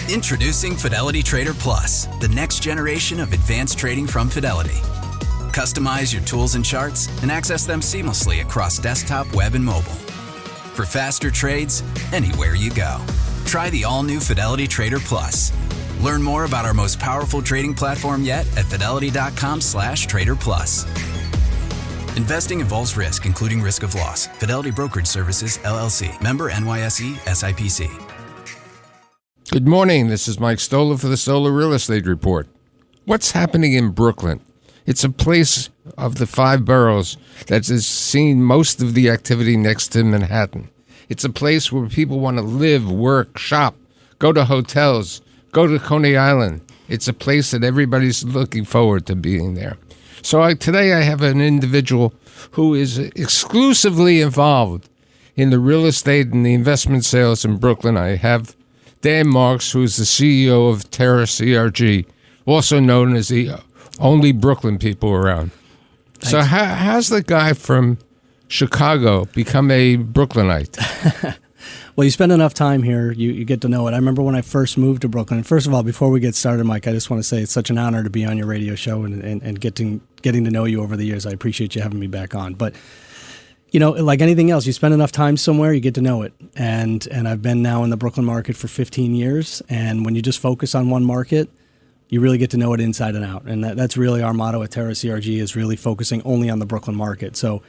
Introducing Fidelity Trader Plus, the next generation of advanced trading from Fidelity. Customize your tools and charts and access them seamlessly across desktop, web, and mobile. For faster trades, anywhere you go. Try the all-new Fidelity Trader Plus. Learn more about our most powerful trading platform yet at fidelity.com/Trader Plus. Investing involves risk, including risk of loss. Fidelity Brokerage Services, LLC. Member NYSE, SIPC. Good morning. This is Mike Stoller for the Stoller Real Estate Report. What's happening in Brooklyn? It's a place of the 5 boroughs that has seen most of the activity next to Manhattan. It's a place where people want to live, work, shop, go to hotels, go to Coney Island. It's a place that everybody's looking forward to being there. So today I have an individual who is exclusively involved in the real estate and the investment sales in Brooklyn. I have Dan Marks, who's the CEO of TerraCRG, also known as the only Brooklyn people around. Thanks. So how's the guy from Chicago become a Brooklynite? Well, you spend enough time here, you get to know it. I remember when I first moved to Brooklyn. First of all, before we get started, Mike, I just want to say it's such an honor to be on your radio show and getting to know you over the years. I appreciate you having me back on. But you know, like anything else, you spend enough time somewhere, you get to know it. And I've been now in the Brooklyn market for 15 years. And when you just focus on one market, you really get to know it inside and out. And that's really our motto at TerraCRG, is really focusing only on the Brooklyn market. So,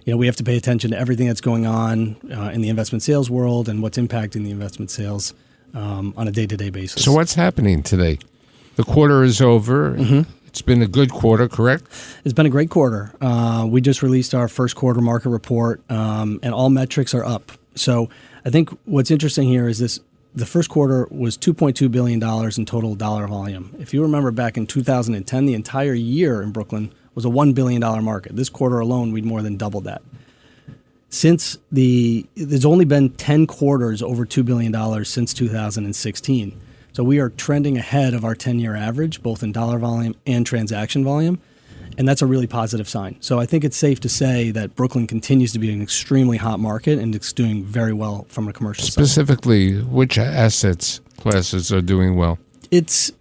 you know, we have to pay attention to everything that's going on in the investment sales world and what's impacting the investment sales on a day-to-day basis. So what's happening today? The quarter is over. Mm-hmm. It's been a good quarter, correct? It's been a great quarter. We just released our first quarter market report, and all metrics are up. So I think what's interesting here is this: the first quarter was $2.2 billion in total dollar volume. If you remember back in 2010, the entire year in Brooklyn was a $1 billion market. This quarter alone, we'd more than doubled that. There's only been 10 quarters over $2 billion since 2016. So we are trending ahead of our 10-year average, both in dollar volume and transaction volume, and that's a really positive sign. So I think it's safe to say that Brooklyn continues to be an extremely hot market, and it's doing very well from a commercial side. Specifically, which assets classes are doing well? It's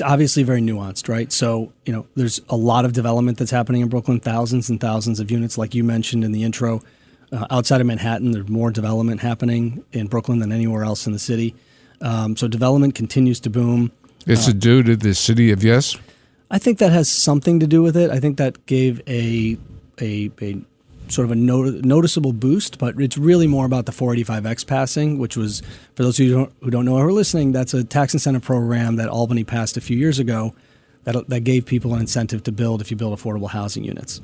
obviously very nuanced, right? So, there's a lot of development that's happening in Brooklyn, thousands and thousands of units, like you mentioned in the intro. Outside of Manhattan, there's more development happening in Brooklyn than anywhere else in the city. So development continues to boom. Is it due to the city of yes? I think that has something to do with it. I think that gave a sort of a noticeable boost, but it's really more about the 485X passing, which was, for those of you who don't know or are listening, that's a tax incentive program that Albany passed a few years ago that gave people an incentive to build if you build affordable housing units.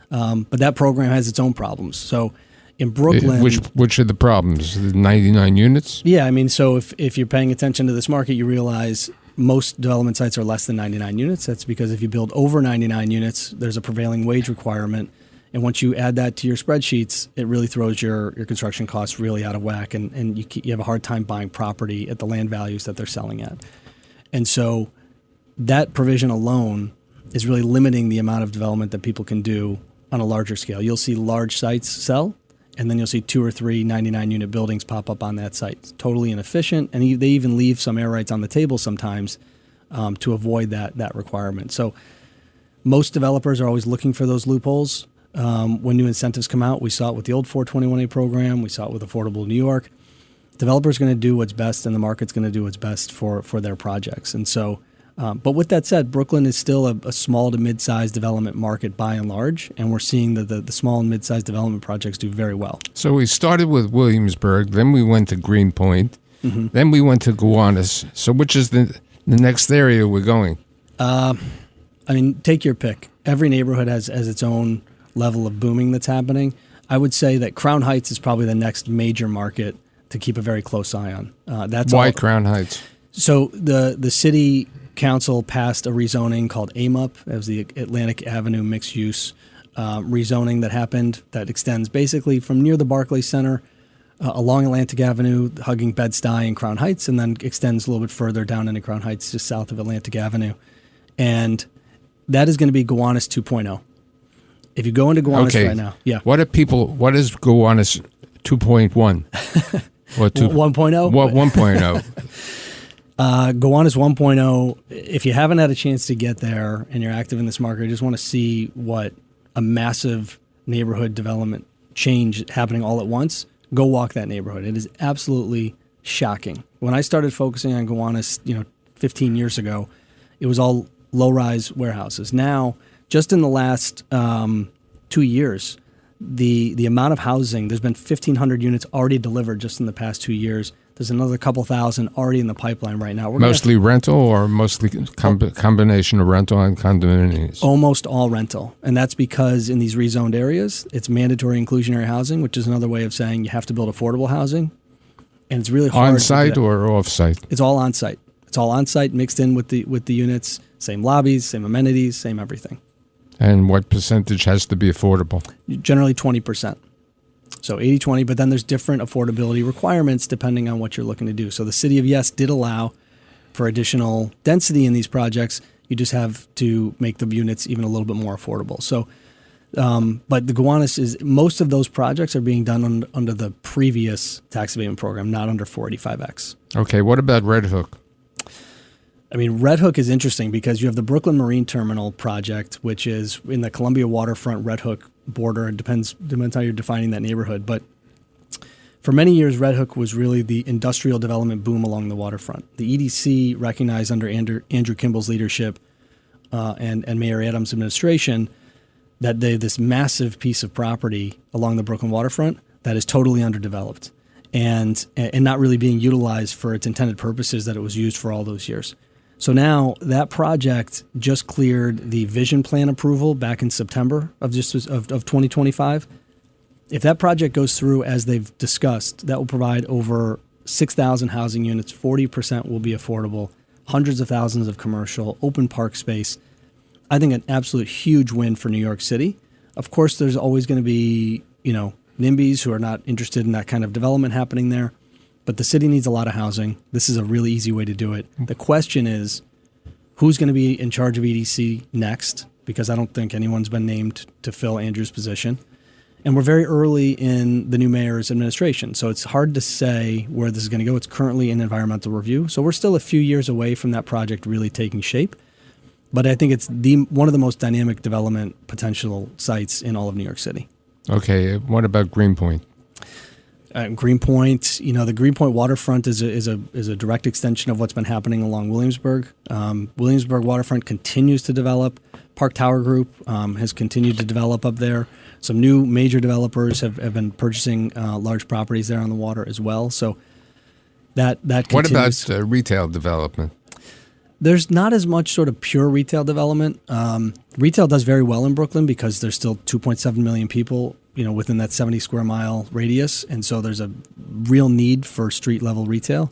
But that program has its own problems. So in Brooklyn, which are the problems? The 99 units? Yeah, I mean, so if you're paying attention to this market, you realize most development sites are less than 99 units. That's because if you build over 99 units, there's a prevailing wage requirement. And once you add that to your spreadsheets, it really throws your construction costs really out of whack, and you have a hard time buying property at the land values that they're selling at. And so that provision alone is really limiting the amount of development that people can do on a larger scale. You'll see large sites sell, and then you'll see 2 or 3 99-unit buildings pop up on that site. It's totally inefficient, and they even leave some air rights on the table sometimes to avoid that requirement. So most developers are always looking for those loopholes. When new incentives come out, we saw it with the old 421A program. We saw it with Affordable New York. Developers are going to do what's best, and the market's going to do what's best for their projects. And so, but with that said, Brooklyn is still a small to mid-sized development market by and large, and we're seeing the small and mid-sized development projects do very well. So we started with Williamsburg, then we went to Greenpoint, mm-hmm. Then we went to Gowanus. So which is the next area we're going? I mean, take your pick. Every neighborhood has its own level of booming that's happening. I would say that Crown Heights is probably the next major market to keep a very close eye on. Why Crown Heights? So the city council passed a rezoning called AMUP. That was the Atlantic Avenue mixed use rezoning that happened that extends basically from near the Barclays Center along Atlantic Avenue, hugging Bed-Stuy and Crown Heights, and then extends a little bit further down into Crown Heights, just south of Atlantic Avenue. And that is going to be Gowanus 2.0. If you go into Gowanus right now, yeah. What is Gowanus 2.1? Or 1.0? What 1.0? Gowanus 1.0, if you haven't had a chance to get there and you're active in this market, I just want to see what a massive neighborhood development change happening all at once, go walk that neighborhood. It is absolutely shocking. When I started focusing on Gowanus, 15 years ago, it was all low-rise warehouses. Now, just in the last 2 years, the amount of housing, there's been 1,500 units already delivered just in the past 2 years. There's another couple thousand already in the pipeline right now. Mostly rental or mostly combination of rental and condominiums? Almost all rental. And that's because in these rezoned areas, it's mandatory inclusionary housing, which is another way of saying you have to build affordable housing. And it's really hard. On-site or off-site? It's all on-site. It's all on-site, mixed in with the units, same lobbies, same amenities, same everything. And what percentage has to be affordable? Generally 20%. So 80-20, but then there's different affordability requirements depending on what you're looking to do. So the city of Yes did allow for additional density in these projects. You just have to make the units even a little bit more affordable. So, but the Gowanus is, most of those projects are being done under the previous tax abatement program, not under 485X. Okay, what about Red Hook? I mean, Red Hook is interesting because you have the Brooklyn Marine Terminal project, which is in the Columbia waterfront Red Hook border. It depends how you're defining that neighborhood. But for many years, Red Hook was really the industrial development boom along the waterfront. The EDC recognized under Andrew Kimball's leadership and Mayor Adams' administration that this massive piece of property along the Brooklyn waterfront that is totally underdeveloped and not really being utilized for its intended purposes that it was used for all those years. So now that project just cleared the vision plan approval back in September of 2025. If that project goes through as they've discussed, that will provide over 6,000 housing units, 40% will be affordable, hundreds of thousands of commercial, open park space. I think an absolute huge win for New York City. Of course, there's always going to be, NIMBYs who are not interested in that kind of development happening there. But the city needs a lot of housing. This is a really easy way to do it. The question is, who's going to be in charge of EDC next? Because I don't think anyone's been named to fill Andrew's position. And we're very early in the new mayor's administration, so it's hard to say where this is going to go. It's currently in environmental review, so we're still a few years away from that project really taking shape. But I think it's one of the most dynamic development potential sites in all of New York City. Okay, what about Greenpoint? Greenpoint, the Greenpoint waterfront is a direct extension of what's been happening along Williamsburg. Williamsburg waterfront continues to develop. Park Tower Group has continued to develop up there. Some new major developers have been purchasing large properties there on the water as well. So that continues. What about retail development? There's not as much sort of pure retail development. Retail does very well in Brooklyn because there's still 2.7 million people within that 70 square mile radius. And so there's a real need for street level retail.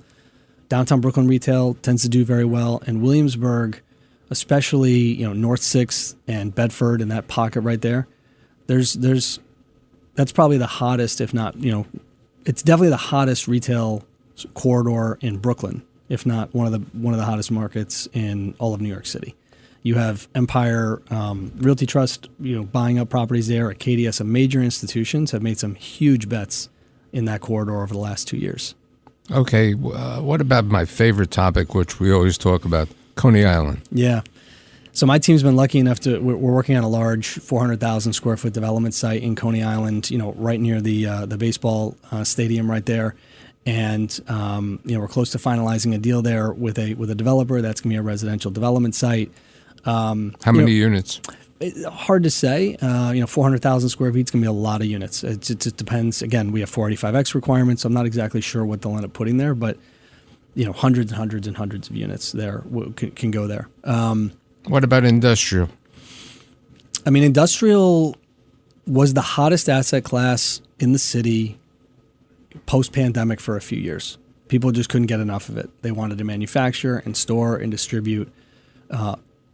Downtown Brooklyn retail tends to do very well. And Williamsburg, especially, North 6th and Bedford and that pocket right there, that's probably the hottest, if not, it's definitely the hottest retail corridor in Brooklyn, if not one of the hottest markets in all of New York City. You have Empire Realty Trust, buying up properties there. Acadia, some major institutions have made some huge bets in that corridor over the last 2 years. Okay, what about my favorite topic, which we always talk about, Coney Island? Yeah. So my team's been lucky enough we're working on a large 400,000 square foot development site in Coney Island, right near the baseball stadium right there. And we're close to finalizing a deal there with a developer. That's going to be a residential development site. How many units? Hard to say. 400,000 square feet is going to be a lot of units. It just depends. Again, we have 485X requirements, so I'm not exactly sure what they'll end up putting there, but hundreds and hundreds and hundreds of units there can go there. What about industrial? I mean, industrial was the hottest asset class in the city post-pandemic for a few years. People just couldn't get enough of it. They wanted to manufacture and store and distribute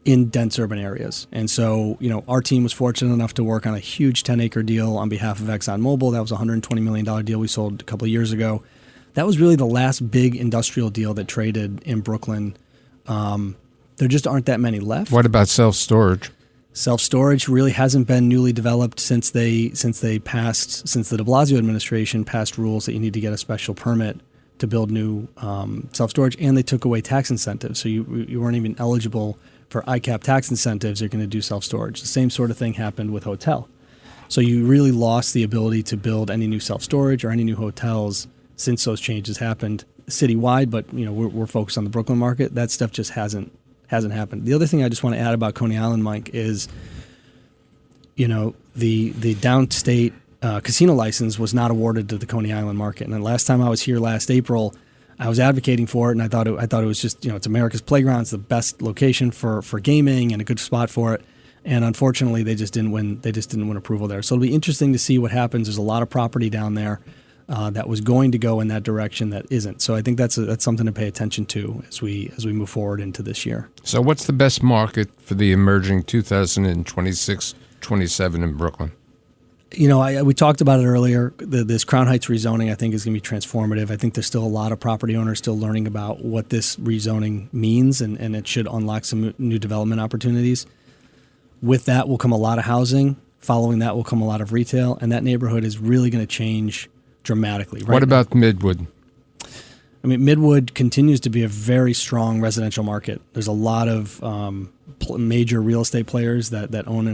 in dense urban areas. And so, our team was fortunate enough to work on a huge 10-acre deal on behalf of ExxonMobil. That was a $120 million deal we sold a couple of years ago. That was really the last big industrial deal that traded in Brooklyn. There just aren't that many left. What about self-storage? Self-storage really hasn't been newly developed since the de Blasio administration passed rules that you need to get a special permit to build new self-storage, and they took away tax incentives. So you weren't even eligible for ICAP tax incentives. You're going to do self-storage. The same sort of thing happened with hotel. So you really lost the ability to build any new self-storage or any new hotels since those changes happened citywide. But we're focused on the Brooklyn market. That stuff just hasn't happened. The other thing I just want to add about Coney Island, Mike, is the downstate casino license was not awarded to the Coney Island market. And the last time I was here last April, I was advocating for it, and I thought it was just it's America's playground. It's the best location for gaming and a good spot for it. And unfortunately, they just didn't win. They just didn't win approval there. So it'll be interesting to see what happens. There's a lot of property down there that was going to go in that direction that isn't. So I think that's something to pay attention to as we move forward into this year. So what's the best market for the emerging 2026-27 in Brooklyn? We talked about it earlier. This Crown Heights rezoning, I think, is going to be transformative. I think there's still a lot of property owners still learning about what this rezoning means, and it should unlock some new development opportunities. With that will come a lot of housing. Following that will come a lot of retail, and that neighborhood is really going to change dramatically. What about Midwood? Midwood continues to be a very strong residential market. There's a lot of major real estate players that own in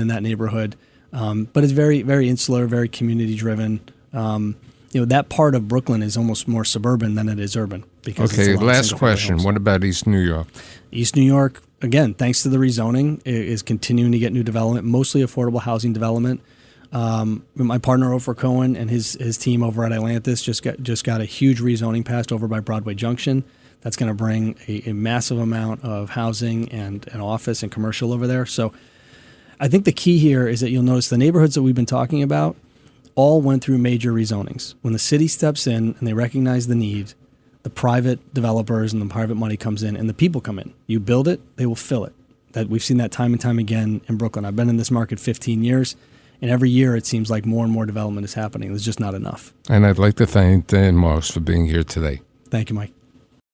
that neighborhood. But it's very, very insular, very community driven. That part of Brooklyn is almost more suburban than it is urban. Okay, last question. What about East New York? East New York, again, thanks to the rezoning, is continuing to get new development, mostly affordable housing development. My partner Ofer Cohen and his team over at Atlantis just got a huge rezoning passed over by Broadway Junction. That's going to bring a massive amount of housing and an office and commercial over there. So I think the key here is that you'll notice the neighborhoods that we've been talking about all went through major rezonings. When the city steps in and they recognize the need, the private developers and the private money comes in and the people come in. You build it, they will fill it. We've seen that time and time again in Brooklyn. I've been in this market 15 years, and every year it seems like more and more development is happening. There's just not enough. And I'd like to thank Dan Marks for being here today. Thank you, Mike.